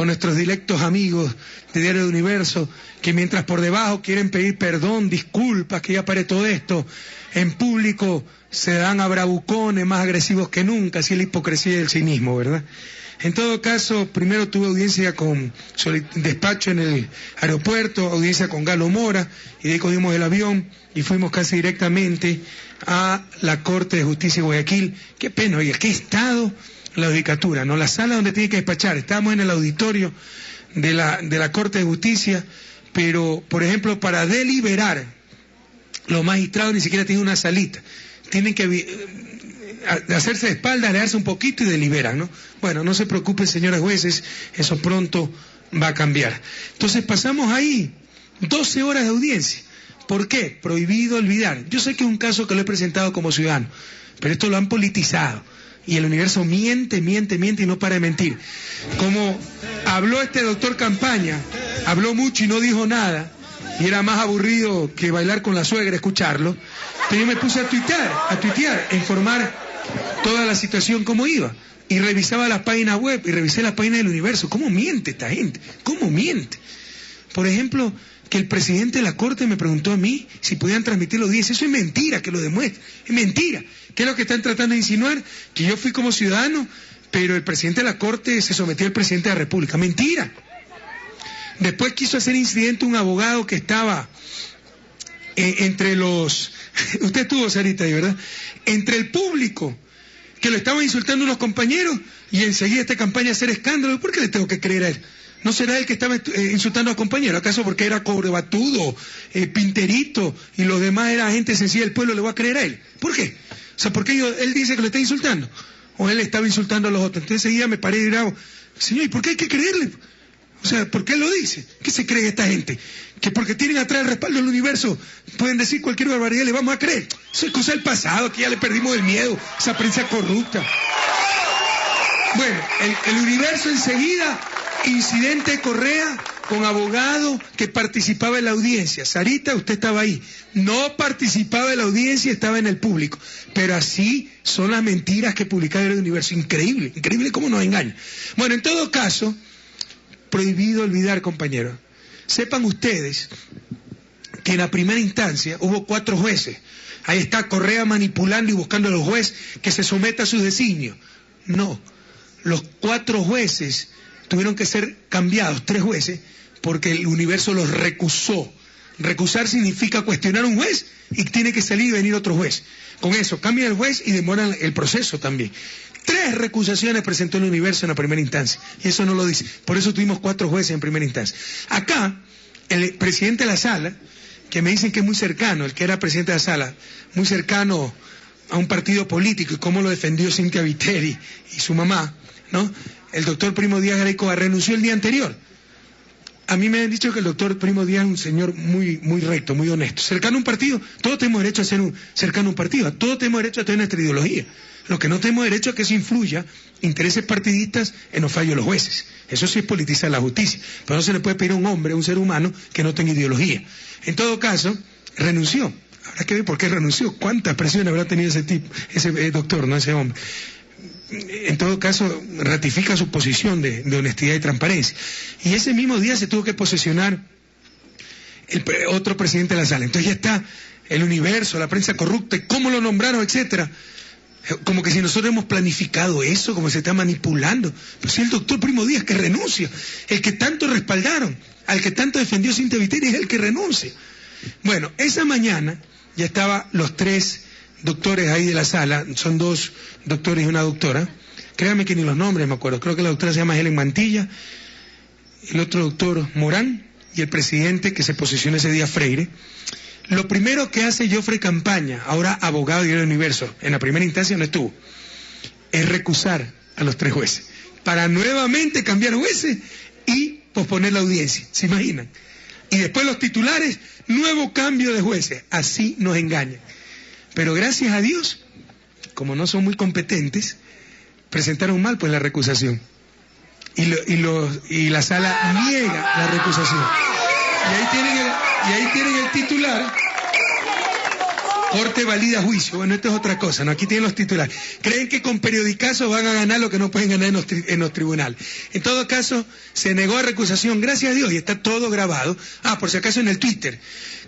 con nuestros directos amigos de Diario del Universo, que mientras por debajo quieren pedir perdón, disculpas, que ya pare todo esto, en público se dan a bravucones más agresivos que nunca, así es la hipocresía y el cinismo, ¿verdad? En todo caso, primero tuve audiencia con despacho en el aeropuerto, audiencia con Galo Mora, y de ahí cogimos el avión y fuimos casi directamente a la Corte de Justicia de Guayaquil. Qué pena, oiga, qué estado la judicatura, ¿no? La sala donde tiene que despachar. Estábamos en el auditorio de la Corte de Justicia, pero, por ejemplo, para deliberar, los magistrados ni siquiera tienen una salita. Tienen que hacerse de espaldas, alejarse un poquito y deliberan, ¿no? Bueno, no se preocupen, señores jueces, eso pronto va a cambiar. Entonces pasamos ahí 12 horas de audiencia. ¿Por qué? Prohibido olvidar. Yo sé que es un caso que lo he presentado como ciudadano, pero esto lo han politizado. Y el Universo miente y no para de mentir. Como habló este doctor Campaña, habló mucho y no dijo nada, y era más aburrido que bailar con la suegra escucharlo, pero yo me puse a tuitear, a informar toda la situación cómo iba, y revisaba las páginas web, y revisé las páginas del Universo. ¿Cómo miente esta gente? ¿Cómo miente? Por ejemplo, que el presidente de la Corte me preguntó a mí si podían transmitir la audiencia. Eso es mentira, que lo demuestre, es mentira. ¿Qué es lo que están tratando de insinuar? Que yo fui como ciudadano, pero el presidente de la Corte se sometió al presidente de la República. Mentira. Después quiso hacer incidente un abogado que estaba entre los... Usted estuvo, Sarita, ahí, ¿verdad? Entre el público, que lo estaban insultando unos compañeros, y enseguida esta campaña a hacer escándalo. ¿Por qué le tengo que creer a él? ¿No será él que estaba insultando a los compañeros? ¿Acaso porque era cobrebatudo, pinterito, y los demás era gente sencilla del pueblo, le voy a creer a él? ¿Por qué? O sea, ¿por qué él dice que lo está insultando? ¿O él estaba insultando a los otros? Entonces enseguida me paré y grabo, señor, ¿y por qué hay que creerle? O sea, ¿por qué él lo dice? ¿Qué se cree esta gente? Que porque tienen atrás el respaldo del Universo pueden decir cualquier barbaridad y le vamos a creer. Eso es cosa del pasado, que ya le perdimos el miedo, esa prensa corrupta. Bueno, el Universo enseguida, incidente de Correa con abogado que participaba en la audiencia. Sarita, usted estaba ahí. No participaba en la audiencia, estaba en el público. Pero así son las mentiras que publicaba el Universo. Increíble, increíble cómo nos engaña. Bueno, en todo caso, prohibido olvidar, compañeros. Sepan ustedes que en la primera instancia hubo 4 jueces. Ahí está Correa manipulando y buscando a los jueces que se someta a sus designios. No, los 4 jueces tuvieron que ser cambiados, 3 jueces, porque el Universo los recusó. Recusar significa cuestionar a un juez y tiene que salir y venir otro juez. Con eso cambian el juez y demoran el proceso también. 3 recusaciones presentó el Universo en la primera instancia, y eso no lo dice. Por eso tuvimos 4 jueces en primera instancia. Acá, el presidente de la sala, que me dicen que es muy cercano, el que era presidente de la sala, muy cercano a un partido político, y cómo lo defendió Cintia Viteri y su mamá, ¿no? El doctor Primo Díaz Garecoa renunció el día anterior. A mí me han dicho que el doctor Primo Díaz es un señor muy recto, muy honesto. Cercano a un partido, todos tenemos derecho a ser cercano a un partido, todos tenemos derecho a tener nuestra ideología. Lo que no tenemos derecho a que eso influya intereses partidistas en los fallos de los jueces. Eso sí es politizar la justicia. Pero no se le puede pedir a un hombre, a un ser humano, que no tenga ideología. En todo caso, renunció. Habrá que ver por qué renunció. ¿Cuántas presiones habrá tenido ese tipo, ese doctor, no ese hombre? En todo caso, ratifica su posición de honestidad y transparencia. Y ese mismo día se tuvo que posesionar el otro presidente de la sala. Entonces ya está el Universo, la prensa corrupta, y cómo lo nombraron, etcétera. Como que si nosotros hemos planificado eso, como se está manipulando. Pero si el doctor Primo Díaz que renuncia, el que tanto respaldaron, al que tanto defendió Cintia Viteri, es el que renuncia. Bueno, esa mañana ya estaban los 3 doctores ahí de la sala, son 2 doctores y una doctora. Créanme que ni los nombres me acuerdo. Creo que la doctora se llama Helen Mantilla, el otro doctor Morán, y el presidente que se posicionó ese día, Freire. Lo primero que hace Joffrey Campaña, ahora abogado del Universo, en la primera instancia no estuvo, es recusar a los 3 jueces, para nuevamente cambiar jueces y posponer la audiencia, ¿se imaginan? Y después los titulares, nuevo cambio de jueces, así nos engañan. Pero gracias a Dios, como no son muy competentes, presentaron mal pues la recusación. Y la sala niega la recusación. Y ahí tienen el titular. Corte valida juicio. Bueno, esto es otra cosa, ¿no? Aquí tienen los titulares. Creen que con periodicazos van a ganar lo que no pueden ganar en los tribunales. En todo caso, se negó a recusación, gracias a Dios, y está todo grabado. Por si acaso en el Twitter.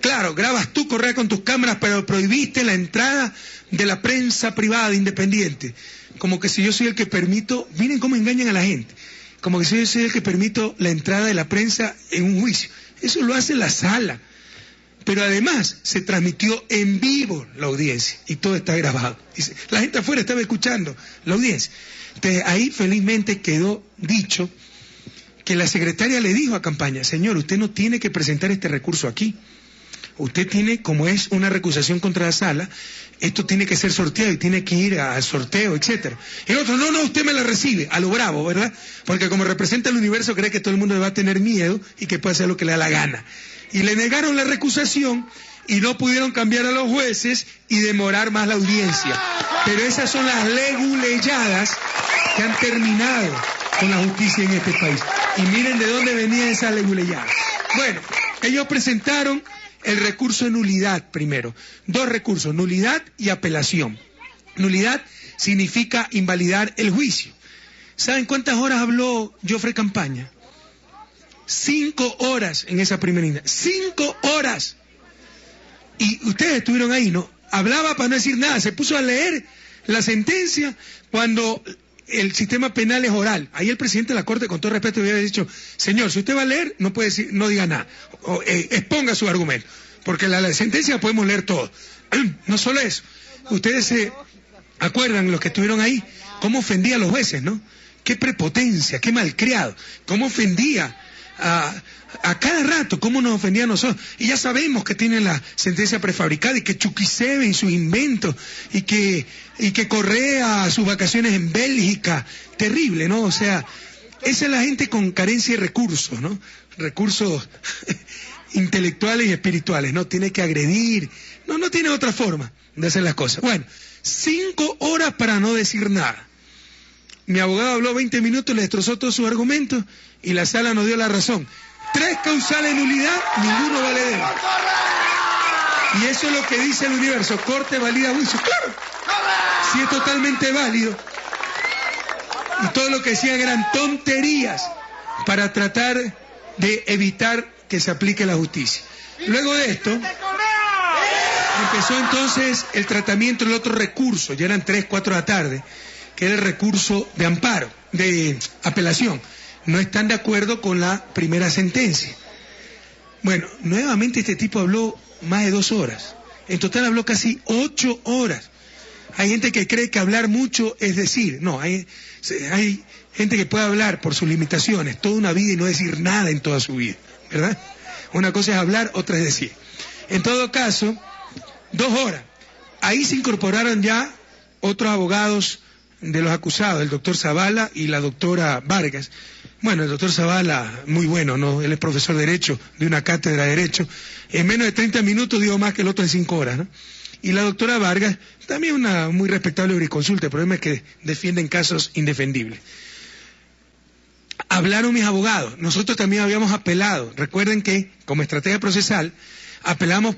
Claro, grabas tú, Correa, con tus cámaras, pero prohibiste la entrada de la prensa privada independiente. Como que si yo soy el que permito, miren cómo engañan a la gente, como que si yo soy el que permito la entrada de la prensa en un juicio. Eso lo hace la sala. Pero además se transmitió en vivo la audiencia y todo está grabado. La gente afuera estaba escuchando la audiencia. Entonces ahí felizmente quedó dicho que la secretaria le dijo a Campaña: señor, usted no tiene que presentar este recurso aquí. Usted tiene, como es una recusación contra la sala, esto tiene que ser sorteado y tiene que ir al sorteo, etcétera. Y el otro, no, usted me la recibe, a lo bravo, ¿verdad? Porque como representa el universo, cree que todo el mundo le va a tener miedo y que puede hacer lo que le da la gana. Y le negaron la recusación y no pudieron cambiar a los jueces y demorar más la audiencia. Pero esas son las leguleyadas que han terminado con la justicia en este país. Y miren de dónde venían esas leguleyadas. Bueno, ellos presentaron el recurso de nulidad primero. Dos recursos, nulidad y apelación. Nulidad significa invalidar el juicio. ¿Saben cuántas horas habló Joffre Campaña? 5 horas en esa primera instancia. 5 horas. Y ustedes estuvieron ahí, ¿no? Hablaba para no decir nada, se puso a leer la sentencia cuando el sistema penal es oral. Ahí el presidente de la Corte, con todo respeto, había dicho: señor, si usted va a leer, no puede decir, no diga nada, exponga su argumento, porque la sentencia la podemos leer todo. No solo eso, ustedes se acuerdan, los que estuvieron ahí, cómo ofendía a los jueces, ¿no? Qué prepotencia, qué malcriado, cómo ofendía a cada rato, cómo nos ofendía a nosotros. Y ya sabemos que tienen la sentencia prefabricada y que Chuquicebe y sus inventos y que Correa sus vacaciones en Bélgica. Terrible, ¿no? O sea, esa es la gente con carencia de recursos, ¿no? Recursos intelectuales y espirituales, ¿no? Tiene que agredir. No tiene otra forma de hacer las cosas. Bueno, 5 horas para no decir nada. Mi abogado habló 20 minutos, le destrozó todos sus argumentos y la sala nos dio la razón. 3 causales de nulidad, ninguno valedero. Y eso es lo que dice el universo. Corte valida juicio. ¡Claro! Sí, es totalmente válido. Y todo lo que decían eran tonterías para tratar de evitar que se aplique la justicia. Luego de esto, empezó entonces el tratamiento del otro recurso. Ya eran 3, 4 de la tarde, que era el recurso de amparo, de apelación. No están de acuerdo con la primera sentencia. Bueno, nuevamente este tipo habló más de 2 horas. En total habló casi 8 horas. Hay gente que cree que hablar mucho es decir. No, hay gente que puede hablar por sus limitaciones toda una vida y no decir nada en toda su vida, ¿verdad? Una cosa es hablar, otra es decir. En todo caso, 2 horas. Ahí se incorporaron ya otros abogados de los acusados, el doctor Zavala y la doctora Vargas. Bueno, el doctor Zavala, muy bueno, ¿no? Él es profesor de Derecho, de una cátedra de Derecho. En menos de 30 minutos digo más que el otro en 5 horas, ¿no? Y la doctora Vargas, también una muy respetable jurisconsulta, el problema es que defienden casos indefendibles. Hablaron mis abogados, nosotros también habíamos apelado. Recuerden que, como estrategia procesal, apelamos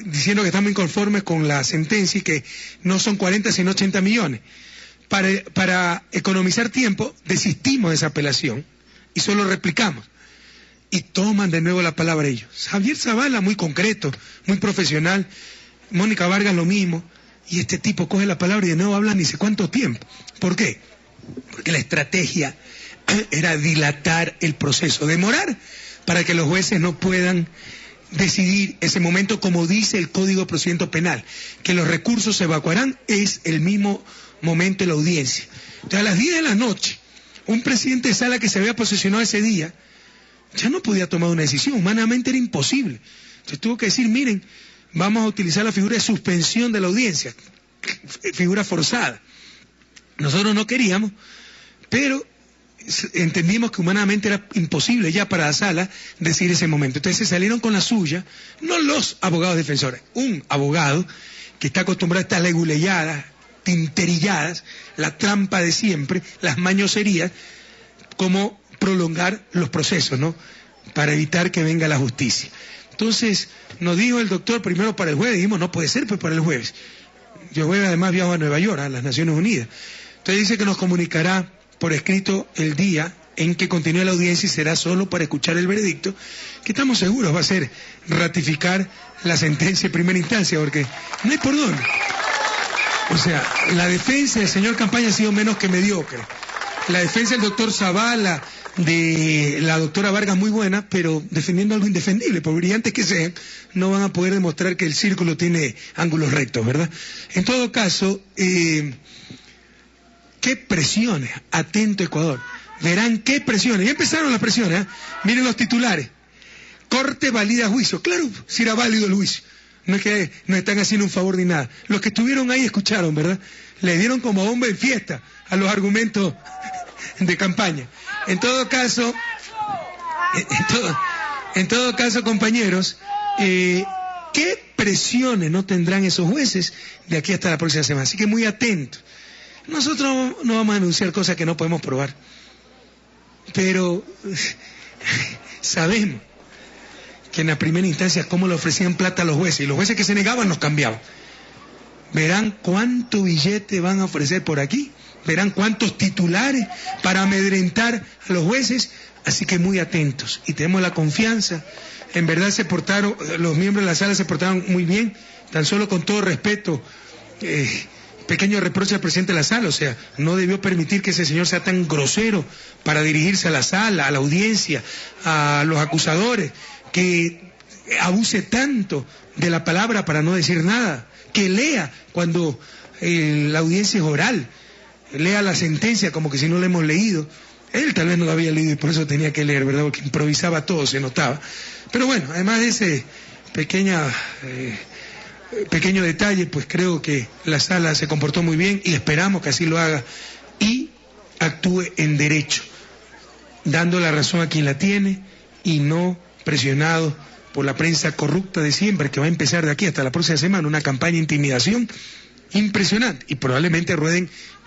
diciendo que estamos inconformes con la sentencia y que no son 40 sino 80 millones. Para economizar tiempo, desistimos de esa apelación y solo replicamos. Y toman de nuevo la palabra ellos. Javier Zavala, muy concreto, muy profesional. Mónica Vargas, lo mismo. Y este tipo coge la palabra y de nuevo habla ni sé cuánto tiempo. ¿Por qué? Porque la estrategia era dilatar el proceso, demorar para que los jueces no puedan decidir ese momento, como dice el Código de Procedimiento Penal, que los recursos se evacuarán es el mismo momento de la audiencia. Entonces, a las 10 de la noche, un presidente de sala que se había posesionado ese día, ya no podía tomar una decisión, humanamente era imposible. Entonces tuvo que decir, miren, vamos a utilizar la figura de suspensión de la audiencia, figura forzada. Nosotros no queríamos, pero entendimos que humanamente era imposible ya para la sala decidir ese momento. Entonces se salieron con la suya, no los abogados defensores, un abogado que está acostumbrado a estas leguleyadas, tinterilladas, la trampa de siempre, las mañoserías, como prolongar los procesos, ¿no? Para evitar que venga la justicia. Entonces, nos dijo el doctor primero para el jueves, dijimos, no puede ser, pues para el jueves. Yo jueves además viajo a Nueva York, a las Naciones Unidas. Entonces dice que nos comunicará por escrito el día en que continúe la audiencia y será solo para escuchar el veredicto, que estamos seguros va a ser ratificar la sentencia de primera instancia, porque no hay por dónde. O sea, la defensa del señor Campaña ha sido menos que mediocre. La defensa del doctor Zavala, de la doctora Vargas, muy buena, pero defendiendo algo indefendible, por brillantes que sean, no van a poder demostrar que el círculo tiene ángulos rectos, ¿verdad? En todo caso, qué presiones, atento Ecuador, verán qué presiones, ya empezaron las presiones, ¿eh? Miren los titulares, Corte valida juicio, claro, si era válido el juicio, no es que nos están haciendo un favor ni nada, los que estuvieron ahí escucharon, ¿verdad? Le dieron como bomba en fiesta a los argumentos de Campaña. En todo caso, compañeros, ¿qué presiones no tendrán esos jueces de aquí hasta la próxima semana? Así que muy atentos. Nosotros no vamos a anunciar cosas que no podemos probar, pero sabemos que en la primera instancia cómo le ofrecían plata a los jueces, y los jueces que se negaban nos cambiaban. Verán cuánto billete van a ofrecer por aquí, verán cuántos titulares para amedrentar a los jueces, así que muy atentos, y tenemos la confianza. En verdad se portaron, los miembros de la sala se portaron muy bien, tan solo con todo respeto, pequeño reproche al presidente de la sala, o sea, no debió permitir que ese señor sea tan grosero para dirigirse a la sala, a la audiencia, a los acusadores, que abuse tanto de la palabra para no decir nada, que lea cuando la audiencia es oral, lea la sentencia como que si no la hemos leído. Él tal vez no la había leído y por eso tenía que leer, ¿verdad? Porque improvisaba todo, se notaba. Pero bueno, además de ese pequeño detalle, pues creo que la sala se comportó muy bien y esperamos que así lo haga y actúe en derecho, dando la razón a quien la tiene y no presionado por la prensa corrupta de siempre, que va a empezar de aquí hasta la próxima semana una campaña de intimidación impresionante y probablemente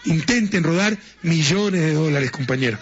intenten rodar millones de dólares, compañeros.